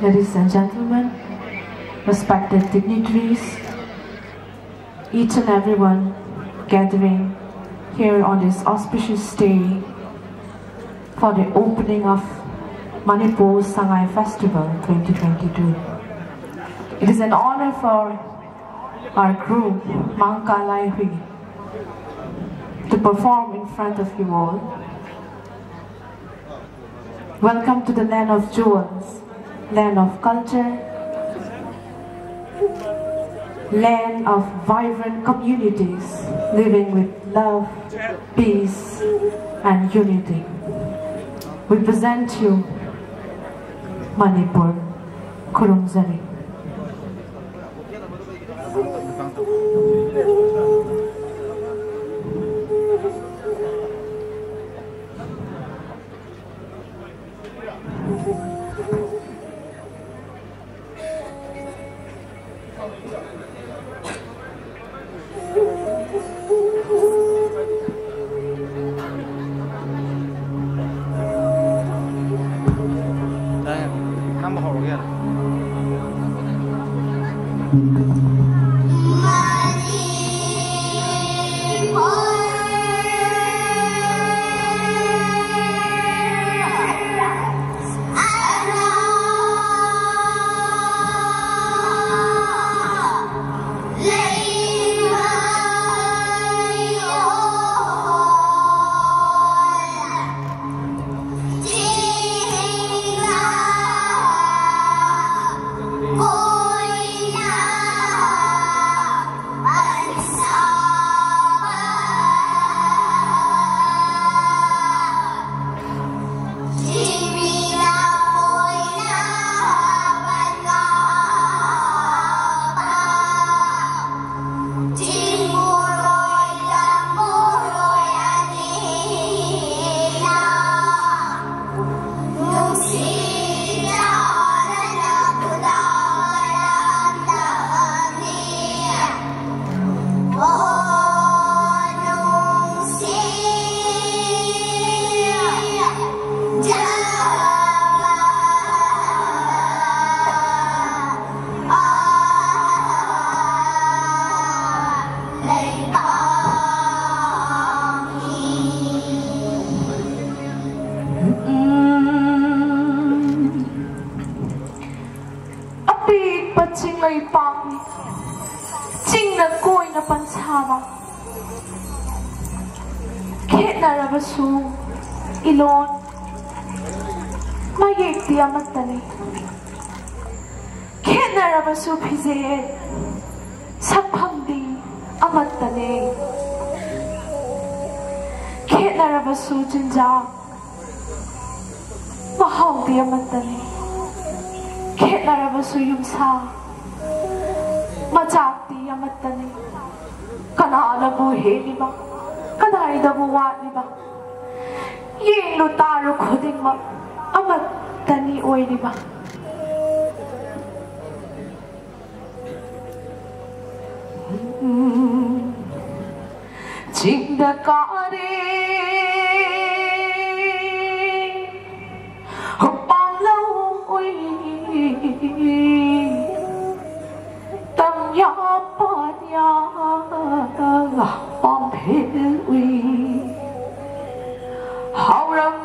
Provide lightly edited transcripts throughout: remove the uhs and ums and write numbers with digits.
ladies and gentlemen, respected dignitaries, each and everyone gathering here on this auspicious day for the opening of Manipur Sangai Festival 2022. It is an honor for our group, Mangka to perform in front of you all. Welcome to the land of jewels, land of culture, land of vibrant communities living with love, peace, and unity. We present you Manipur Kurumzari. Ching lay pang ching na koi na pansaba khet na rabasu ilon mayek ti amatani khet na rabasu phize sapham di amatani khet na rabasu jinja mahau di amatani khet na rabasu yumsa Machati amatani, kanala bu heliba, kanaida bu watliba, yeng lutaru khodingma, amatani oiliba. Chingdakare, hopamlau oi. Ya padya bom phil uy hao ram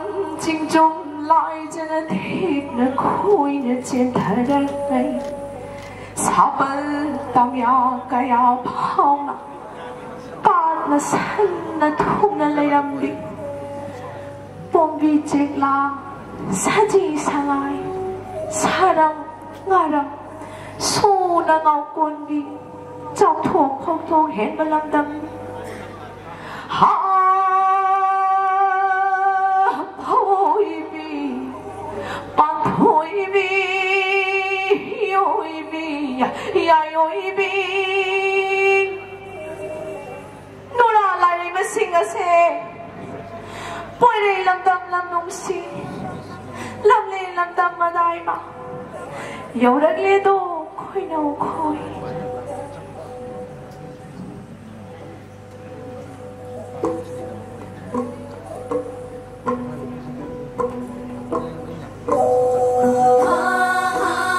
ching chung lai chân thịt nó khôi nó trên thở đây sao bận tam ya cái ya phong na cát nó san nó thung nó lấy đâm đi bom vi chết la sa chi sangai sa ram nga ram su na ngao quân vi chọc thuộc không thuộc hẹn và làm đâm ha thôi vi bạn thôi vi ôi vi ya ôi vi nô la lại mà sinh à xe bôi đây làm đâm làm nông si làm lên làm đâm mà đại mà yêu đất lê đô khôi nào khôi Ah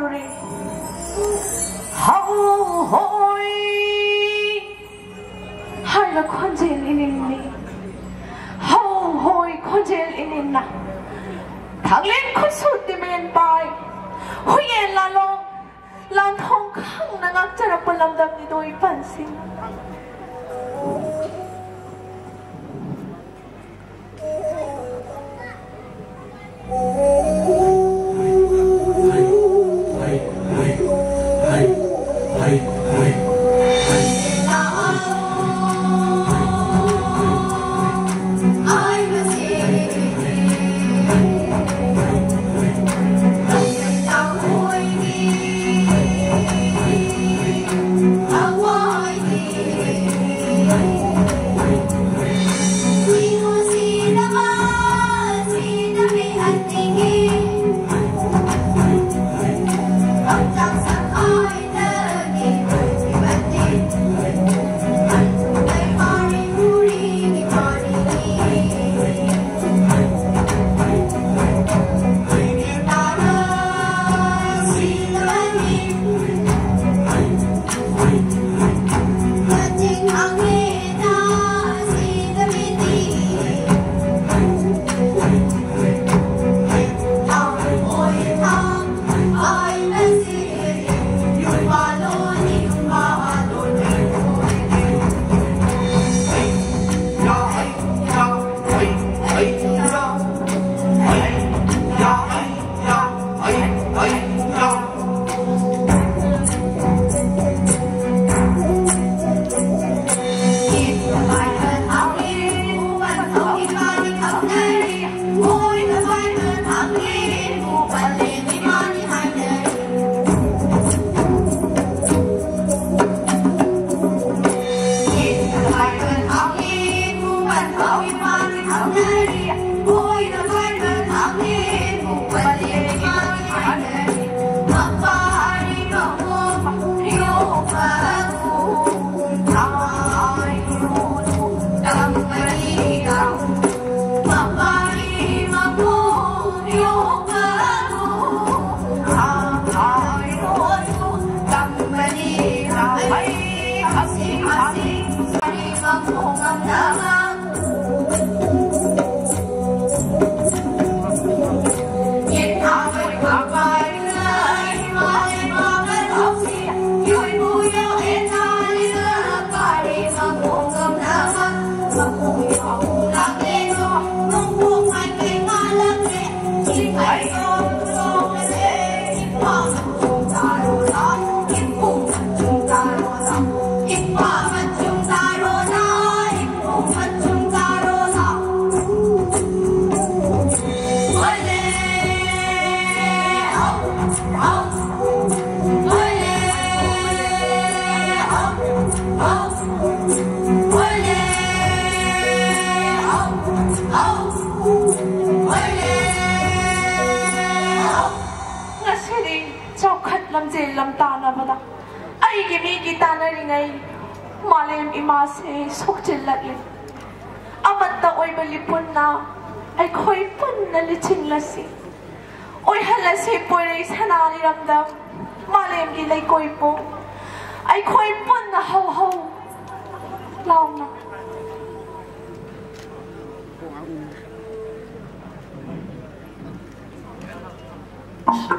Duri How Hoi Hai là con dê in ni How Hoi con dê in na Thằng lên con sụt đi men bài Hoi yên là lo Lan thong khang na ngak chara palam dam ni doi pansin Malem imase sokchillat le amatta oi balipun na ai khoi pun na lichin lasi oi halase poire sanali ramdam malem gi lai koi po ai khoi pun na hau hau launa Hãy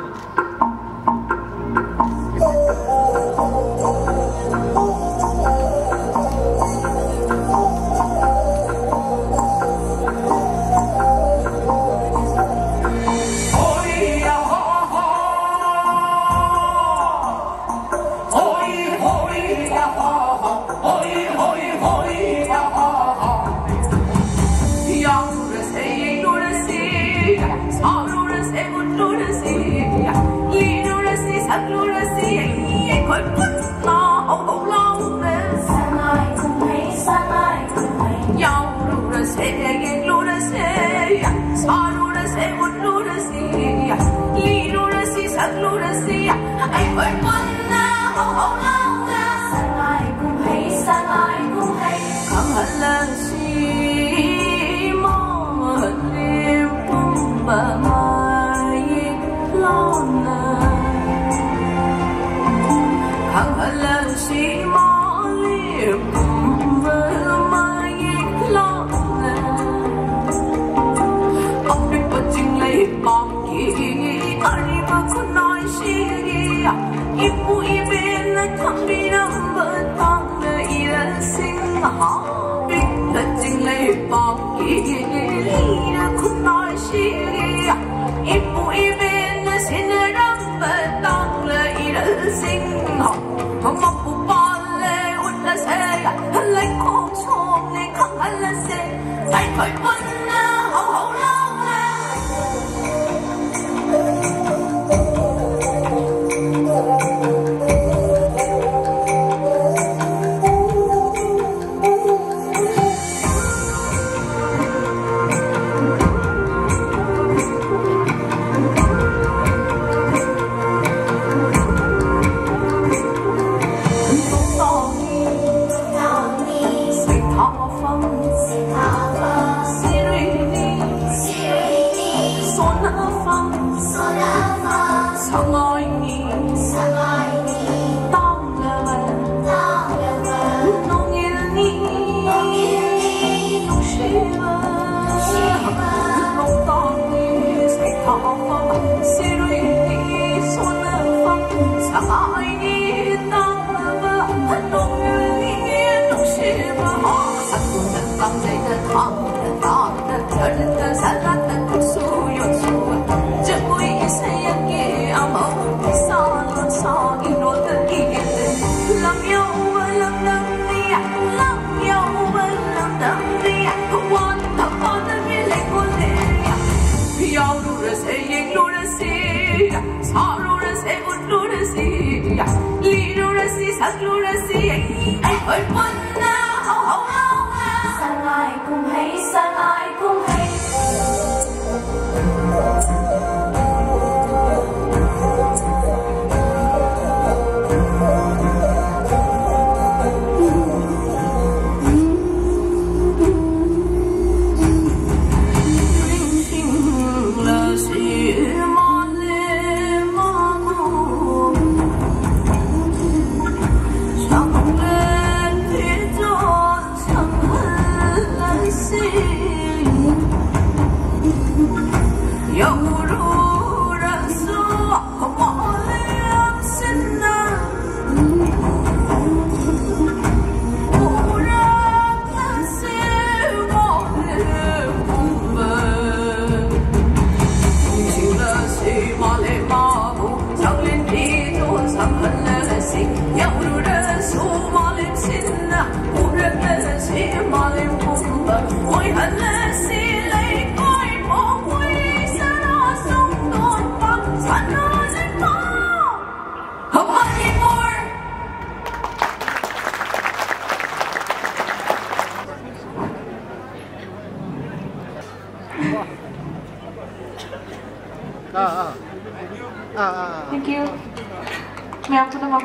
subscribe sinh học mọc bù ba lê út là xe lấy con chôm lấy khăng là xe phải phải quân hậu hậu lâu anh ơi quân hậu hậu lâu sang ai cùng hay sang ai cùng hay Thank you. May ako naman